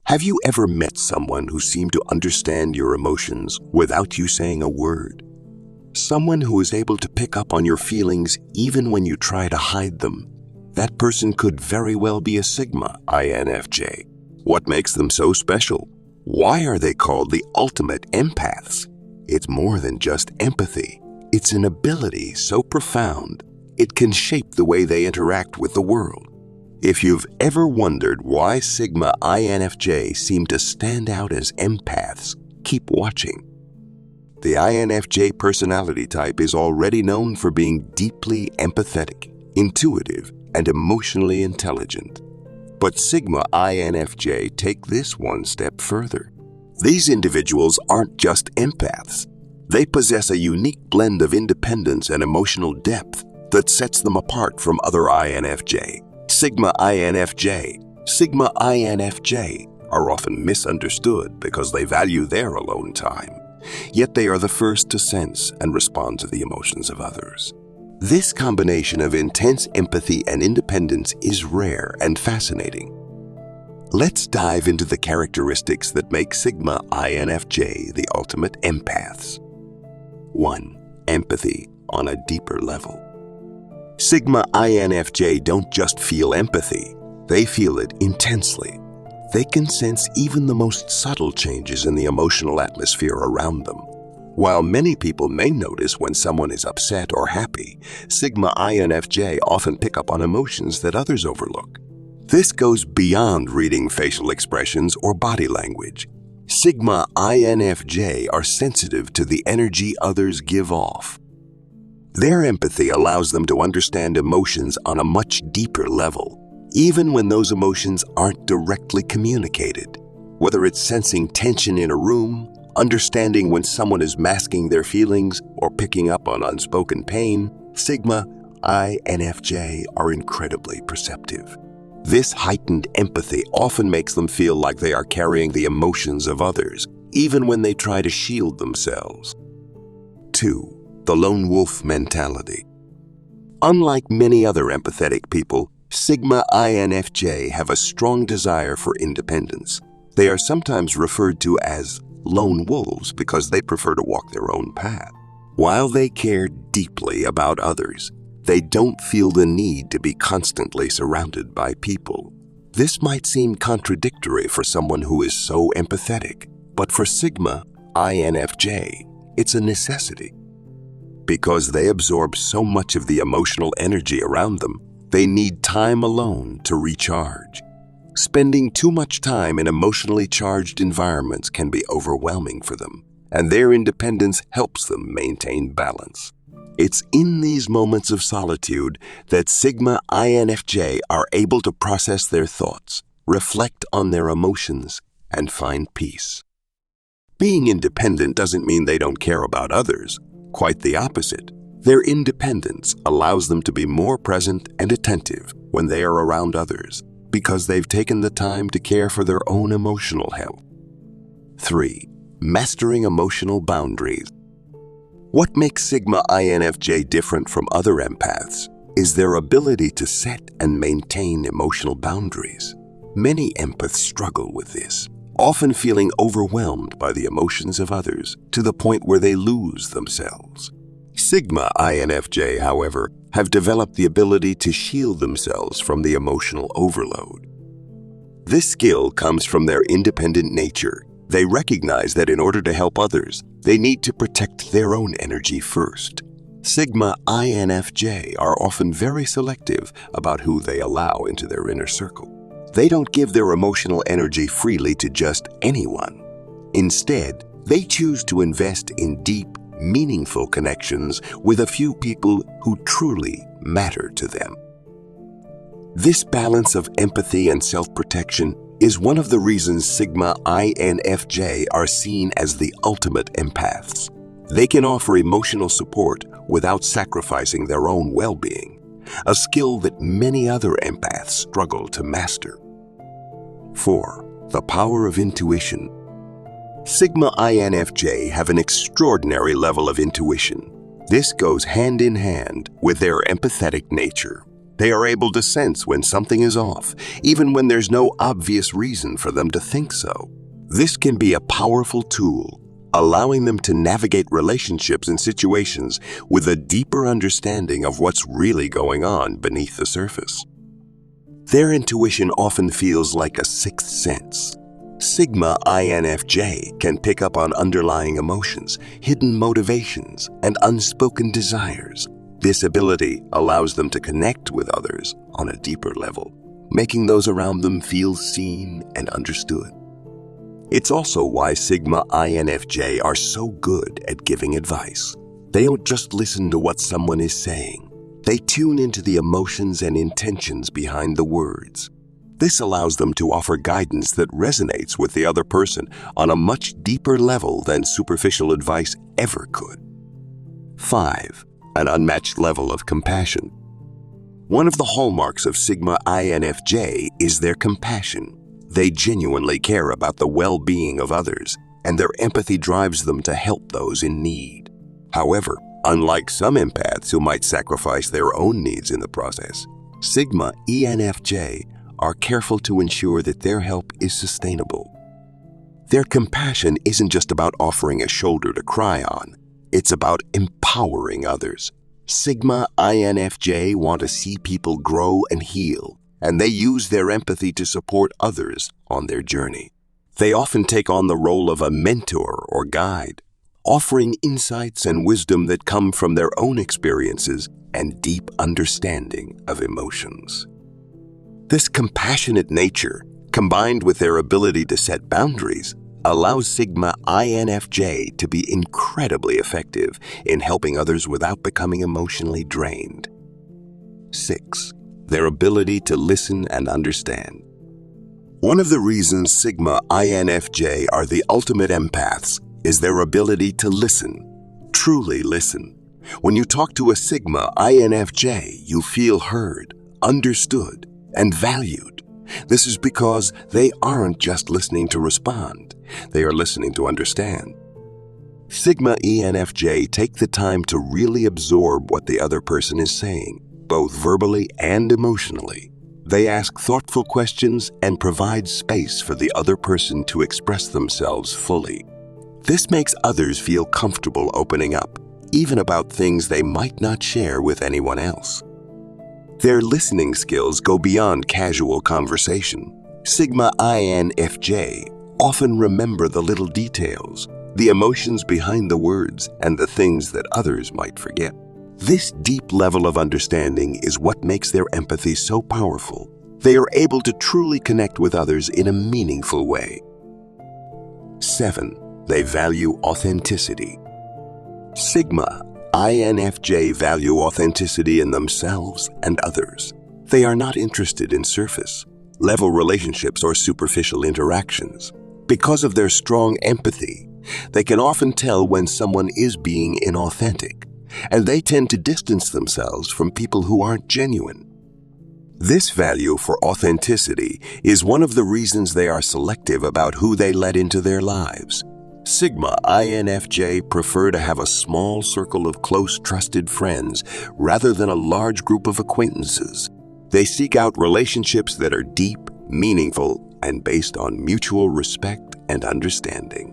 Have you ever met someone who seemed to understand your emotions without you saying a word? Someone who is able to pick up on your feelings even when you try to hide them. That person could very well be a Sigma INFJ. What makes them so special? Why are they called the ultimate empaths? It's more than just empathy. It's an ability so profound, it can shape the way they interact with the world. If you've ever wondered why Sigma INFJ seem to stand out as empaths, keep watching. The INFJ personality type is already known for being deeply empathetic, intuitive, and emotionally intelligent. But Sigma INFJ take this one step further. These individuals aren't just empaths. They possess a unique blend of independence and emotional depth that sets them apart from other INFJ. Sigma INFJ are often misunderstood because they value their alone time. Yet they are the first to sense and respond to the emotions of others. This combination of intense empathy and independence is rare and fascinating. Let's dive into the characteristics that make Sigma INFJ the ultimate empaths. 1. Empathy on a deeper level. Sigma INFJ don't just feel empathy, they feel it intensely. They can sense even the most subtle changes in the emotional atmosphere around them. While many people may notice when someone is upset or happy, Sigma INFJ often pick up on emotions that others overlook. This goes beyond reading facial expressions or body language. Sigma INFJ are sensitive to the energy others give off. Their empathy allows them to understand emotions on a much deeper level, even when those emotions aren't directly communicated. Whether it's sensing tension in a room, understanding when someone is masking their feelings, or picking up on unspoken pain, Sigma INFJ are incredibly perceptive. This heightened empathy often makes them feel like they are carrying the emotions of others, even when they try to shield themselves. 2. The lone wolf mentality. Unlike many other empathetic people, Sigma INFJ have a strong desire for independence. They are sometimes referred to as lone wolves because they prefer to walk their own path. While they care deeply about others, they don't feel the need to be constantly surrounded by people. This might seem contradictory for someone who is so empathetic, but for Sigma INFJ, it's a necessity. Because they absorb so much of the emotional energy around them, they need time alone to recharge. Spending too much time in emotionally charged environments can be overwhelming for them, and their independence helps them maintain balance. It's in these moments of solitude that Sigma INFJ are able to process their thoughts, reflect on their emotions, and find peace. Being independent doesn't mean they don't care about others. Quite the opposite. Their independence allows them to be more present and attentive when they are around others because they've taken the time to care for their own emotional health. 3. Mastering emotional boundaries. What makes Sigma INFJ different from other empaths is their ability to set and maintain emotional boundaries. Many empaths struggle with this, often feeling overwhelmed by the emotions of others to the point where they lose themselves. Sigma INFJ, however, have developed the ability to shield themselves from the emotional overload. This skill comes from their independent nature. They recognize that in order to help others, they need to protect their own energy first. Sigma INFJ are often very selective about who they allow into their inner circle. They don't give their emotional energy freely to just anyone. Instead, they choose to invest in deep, meaningful connections with a few people who truly matter to them. This balance of empathy and self-protection is one of the reasons Sigma INFJ are seen as the ultimate empaths. They can offer emotional support without sacrificing their own well-being, a skill that many other empaths struggle to master. 4. The power of intuition. Sigma INFJ have an extraordinary level of intuition. This goes hand in hand with their empathetic nature. They are able to sense when something is off, even when there's no obvious reason for them to think so. This can be a powerful tool, allowing them to navigate relationships and situations with a deeper understanding of what's really going on beneath the surface. Their intuition often feels like a sixth sense. Sigma INFJ can pick up on underlying emotions, hidden motivations, and unspoken desires. This ability allows them to connect with others on a deeper level, making those around them feel seen and understood. It's also why Sigma INFJ are so good at giving advice. They don't just listen to what someone is saying. They tune into the emotions and intentions behind the words. This allows them to offer guidance that resonates with the other person on a much deeper level than superficial advice ever could. 5. An unmatched level of compassion. One of the hallmarks of Sigma INFJ is their compassion. They genuinely care about the well-being of others, and their empathy drives them to help those in need. However, unlike some empaths who might sacrifice their own needs in the process, Sigma ENFJ are careful to ensure that their help is sustainable. Their compassion isn't just about offering a shoulder to cry on. It's about empowering others. Sigma INFJ want to see people grow and heal, and they use their empathy to support others on their journey. They often take on the role of a mentor or guide, offering insights and wisdom that come from their own experiences and deep understanding of emotions. This compassionate nature, combined with their ability to set boundaries, allows Sigma INFJ to be incredibly effective in helping others without becoming emotionally drained. 6. Their ability to listen and understand. One of the reasons Sigma INFJ are the ultimate empaths is their ability to listen, truly listen. When you talk to a Sigma INFJ, you feel heard, understood, and valued. This is because they aren't just listening to respond, they are listening to understand. Sigma ENFJ take the time to really absorb what the other person is saying, both verbally and emotionally. They ask thoughtful questions and provide space for the other person to express themselves fully. This makes others feel comfortable opening up, even about things they might not share with anyone else. Their listening skills go beyond casual conversation. Sigma INFJ often remember the little details, the emotions behind the words, and the things that others might forget. This deep level of understanding is what makes their empathy so powerful. They are able to truly connect with others in a meaningful way. 7. They value authenticity. Sigma INFJ value authenticity in themselves and others. They are not interested in surface-level relationships or superficial interactions. Because of their strong empathy, they can often tell when someone is being inauthentic, and they tend to distance themselves from people who aren't genuine. This value for authenticity is one of the reasons they are selective about who they let into their lives. Sigma INFJ prefer to have a small circle of close, trusted friends rather than a large group of acquaintances. They seek out relationships that are deep, meaningful, and based on mutual respect and understanding.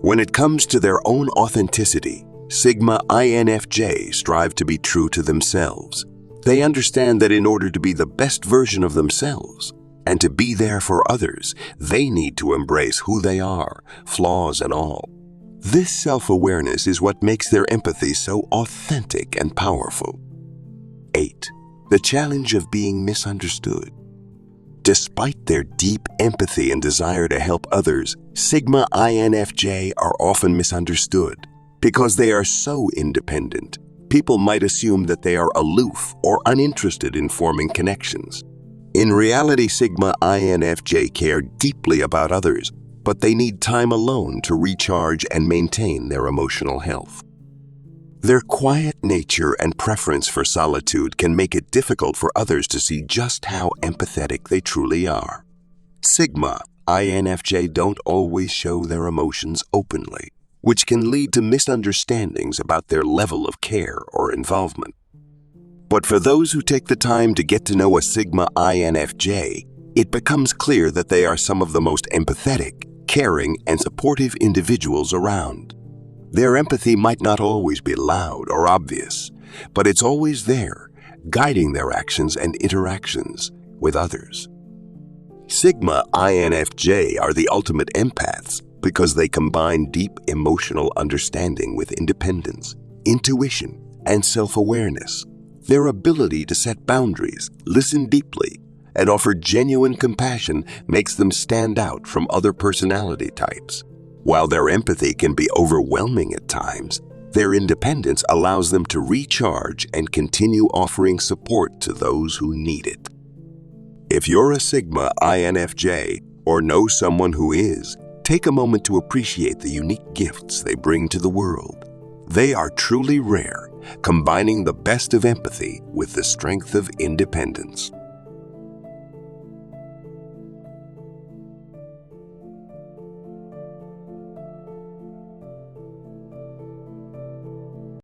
When it comes to their own authenticity, Sigma INFJ strive to be true to themselves. They understand that in order to be the best version of themselves and to be there for others, they need to embrace who they are, flaws and all. This self-awareness is what makes their empathy so authentic and powerful. 8. The challenge of being misunderstood. Despite their deep empathy and desire to help others, Sigma INFJ are often misunderstood. Because they are so independent, people might assume that they are aloof or uninterested in forming connections. In reality, Sigma INFJ care deeply about others, but they need time alone to recharge and maintain their emotional health. Their quiet nature and preference for solitude can make it difficult for others to see just how empathetic they truly are. Sigma INFJ don't always show their emotions openly, which can lead to misunderstandings about their level of care or involvement. But for those who take the time to get to know a Sigma INFJ, it becomes clear that they are some of the most empathetic, caring, and supportive individuals around. Their empathy might not always be loud or obvious, but it's always there, guiding their actions and interactions with others. Sigma INFJ are the ultimate empaths because they combine deep emotional understanding with independence, intuition, and self-awareness. Their ability to set boundaries, listen deeply, and offer genuine compassion makes them stand out from other personality types. While their empathy can be overwhelming at times, their independence allows them to recharge and continue offering support to those who need it. If you're a Sigma INFJ or know someone who is, take a moment to appreciate the unique gifts they bring to the world. They are truly rare, combining the best of empathy with the strength of independence.